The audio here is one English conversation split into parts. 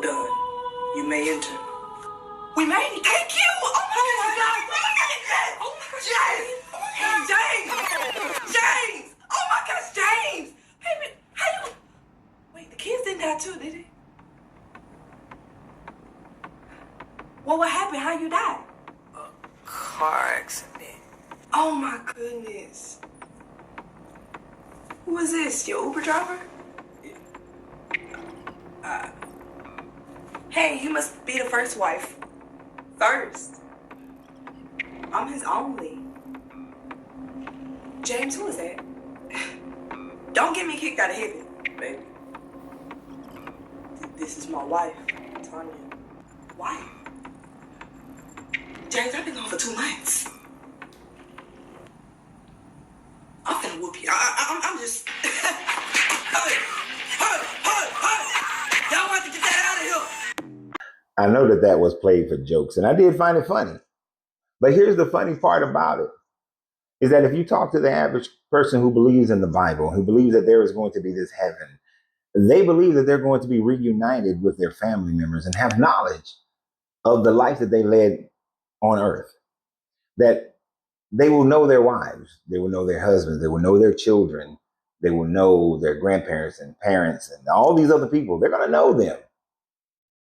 Done. You may enter. We made it. Thank you. Oh my God. Oh my gosh. James. James. Oh my gosh, James. Hey, how you? Wait, the kids didn't die too, did they? Well, what happened? How you died? Car accident. Oh my goodness. Who is this? Your Uber driver? Hey, you must be the first wife. First. I'm his only. James, who is that? Don't get me kicked out of heaven, baby. This is my wife, Tanya. Wife? James, I've been gone for 2 months. I'm finna whoop you. I'm just... Y'all want to get that out of here. I know that that was played for jokes, and I did find it funny. But here's the funny part about it, is that if you talk to the average person who believes in the Bible, who believes that there is going to be this heaven, they believe that they're going to be reunited with their family members and have knowledge of the life that they led on earth, that they will know their wives, they will know their husbands, they will know their children, they will know their grandparents and parents and all these other people. They're going to know them.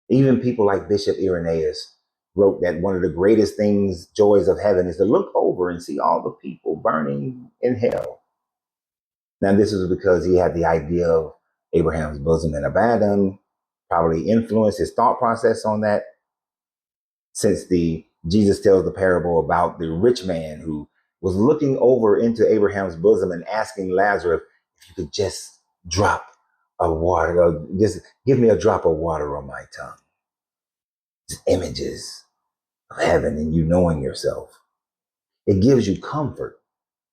Even people like Bishop Irenaeus wrote that one of the greatest things, joys of heaven, is to look over and see all the people burning in hell. Now, this is because he had the idea of Abraham's bosom and of Adam, probably influenced his thought process on that, since Jesus tells the parable about the rich man who was looking over into Abraham's bosom and asking Lazarus if you could just drop a water, or just give me a drop of water on my tongue. Just images of heaven and you knowing yourself. It gives you comfort.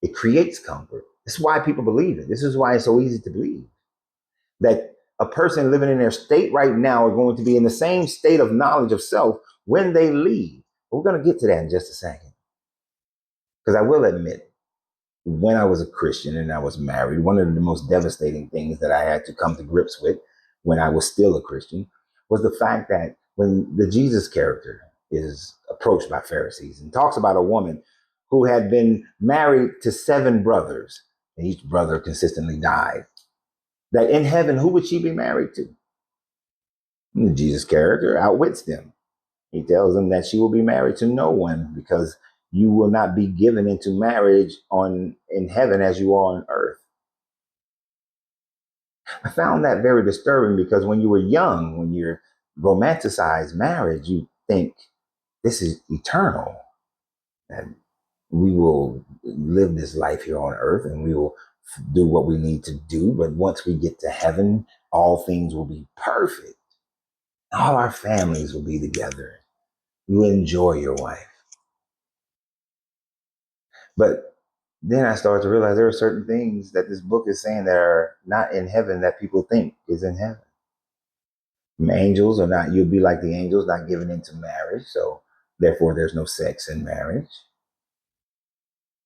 It creates comfort. This is why people believe it. This is why it's so easy to believe that a person living in their state right now are going to be in the same state of knowledge of self when they leave. But we're going to get to that in just a second. Because I will admit, when I was a Christian and I was married, one of the most devastating things that I had to come to grips with when I was still a Christian was the fact that when the Jesus character is approached by Pharisees and talks about a woman who had been married to 7 brothers, and each brother consistently died, that in heaven, who would she be married to? And the Jesus character outwits them. He tells them that she will be married to no one because you will not be given into marriage in heaven as you are on earth. I found that very disturbing because when you were young, when you romanticize marriage, you think this is eternal, and we will live this life here on earth and we will do what we need to do. But once we get to heaven, all things will be perfect. All our families will be together. You enjoy your wife. But then I started to realize there are certain things that this book is saying that are not in heaven that people think is in heaven. Angels are not, you'll be like the angels, not given into marriage. So therefore there's no sex in marriage.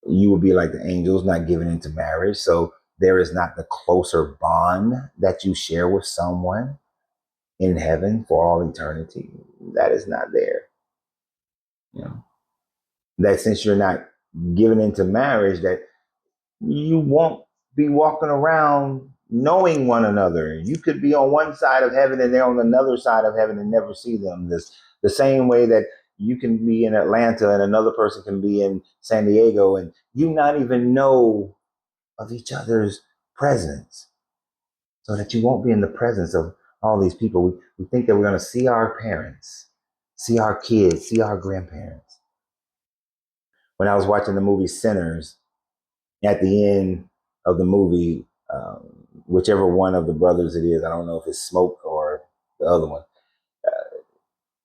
You will be like the angels, not given into marriage. So there is not the closer bond that you share with someone in heaven for all eternity. That is not there. You know, that since you're not given into marriage, that you won't be walking around knowing one another. You could be on one side of heaven and they're on another side of heaven and never see them. The same way that you can be in Atlanta and another person can be in San Diego and you not even know of each other's presence, so that you won't be in the presence of all these people. We think that we're going to see our parents, see our kids, see our grandparents. When I was watching the movie Sinners, at the end of the movie, whichever one of the brothers it is, I don't know if it's Smoke or the other one,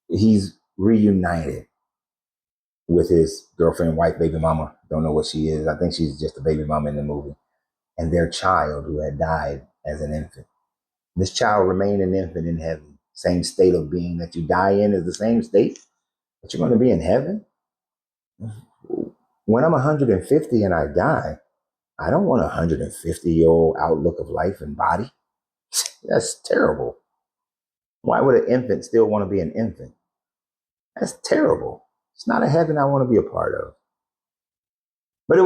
he's reunited with his girlfriend, wife, baby mama. Don't know what she is. I think she's just a baby mama in the movie. And their child who had died as an infant. This child remained an infant in heaven. Same state of being that you die in is the same state that you're going to be in heaven. When I'm 150 and I die, I don't want a 150-year-old outlook of life and body. That's terrible. Why would an infant still want to be an infant? That's terrible. It's not a heaven I want to be a part of. But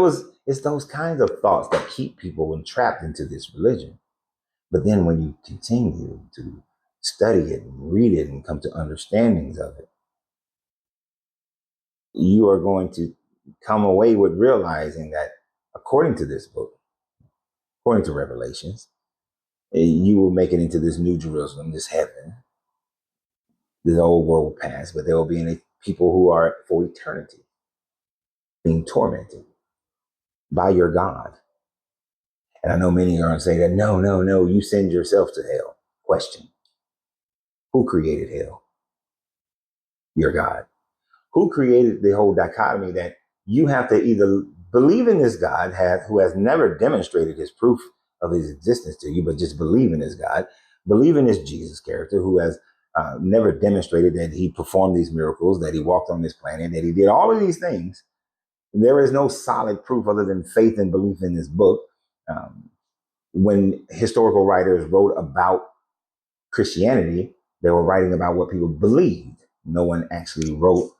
it's those kinds of thoughts that keep people entrapped into this religion. But then when you continue to study it and read it and come to understandings of it, you are going to come away with realizing that according to this book, according to Revelations, you will make it into this new Jerusalem, this heaven. The old world will pass, but there will be people who are for eternity being tormented by your God. And I know many are going to say that, no, you send yourself to hell. Question: who created hell? Your God. Who created the whole dichotomy that you have to either believe in this God who has never demonstrated his proof of his existence to you, but just believe in this God, believe in this Jesus character who has never demonstrated that he performed these miracles, that he walked on this planet, that he did all of these things. There is no solid proof other than faith and belief in this book. When historical writers wrote about Christianity, they were writing about what people believed. No one actually wrote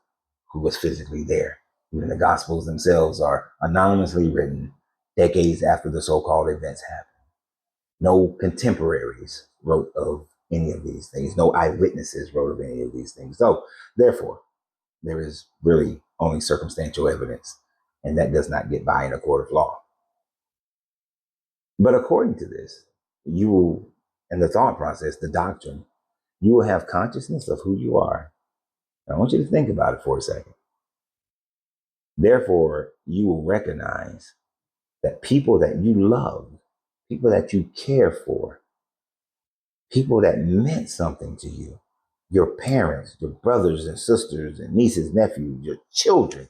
who was physically there. Even the Gospels themselves are anonymously written decades after the so-called events happened. No contemporaries wrote of any of these things. No eyewitnesses wrote of any of these things. So, therefore, there is really only circumstantial evidence, and that does not get by in a court of law. But according to this, you will, in the thought process, the doctrine, you will have consciousness of who you are. Now, I want you to think about it for a second. Therefore, you will recognize that people that you love, people that you care for, people that meant something to you, your parents, your brothers and sisters and nieces, nephews, your children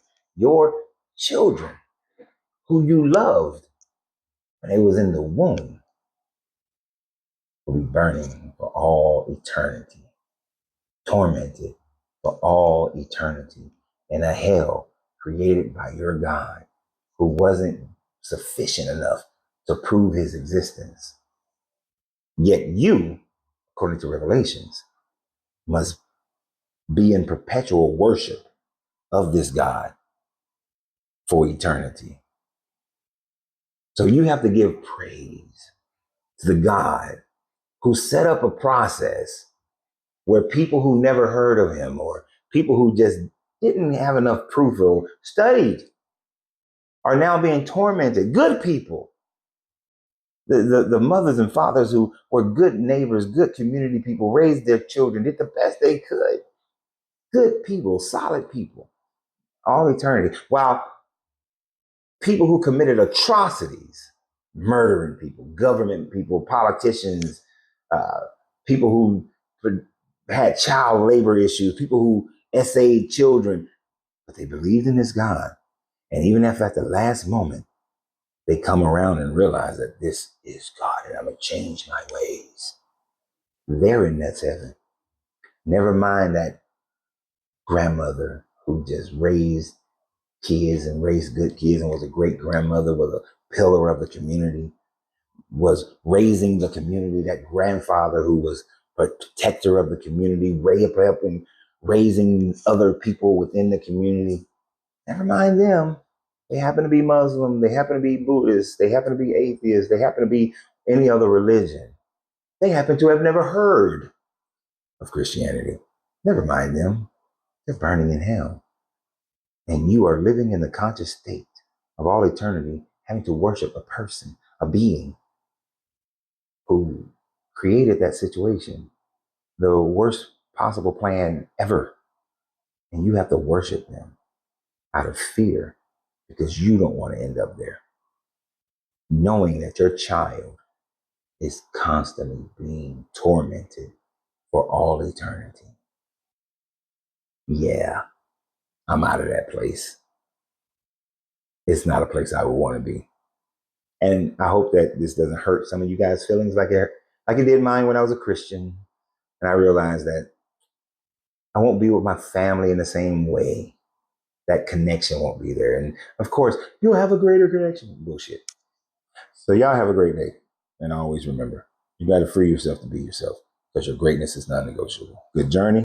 who you loved when they was in the womb will be burning for all eternity, tormented for all eternity in a hell created by your God who wasn't sufficient enough to prove his existence. Yet you, according to Revelations, must be in perpetual worship of this God for eternity. So you have to give praise to the God who set up a process where people who never heard of him or people who just didn't have enough proof or studied are now being tormented. Good people. The mothers and fathers who were good neighbors, good community people, raised their children, did the best they could. Good people, solid people, all eternity. While people who committed atrocities, murdering people, government people, politicians, uh, people who had child labor issues, people who essayed children, but they believed in this God. And even if at the last moment, they come around and realize that this is God and I'm going to change my ways. They're in that heaven. Never mind that grandmother who just raised kids and raised good kids and was a great grandmother, was a pillar of the community, was raising the community, that grandfather who was a protector of the community, up and raising other people within the community. Never mind them. They happen to be Muslim, they happen to be Buddhist, they happen to be atheists, they happen to be any other religion. They happen to have never heard of Christianity. Never mind them. They're burning in hell. And you are living in the conscious state of all eternity, having to worship a person, a being who created that situation, the worst possible plan ever. And you have to worship them out of fear because you don't want to end up there, knowing that your child is constantly being tormented for all eternity. Yeah, I'm out of that place. It's not a place I would want to be. And I hope that this doesn't hurt some of you guys' feelings like it did mine when I was a Christian. And I realized that I won't be with my family in the same way. That connection won't be there. And of course, you'll have a greater connection. Bullshit. So y'all have a great day. And always remember, you got to free yourself to be yourself. because your greatness is non-negotiable. Good journey.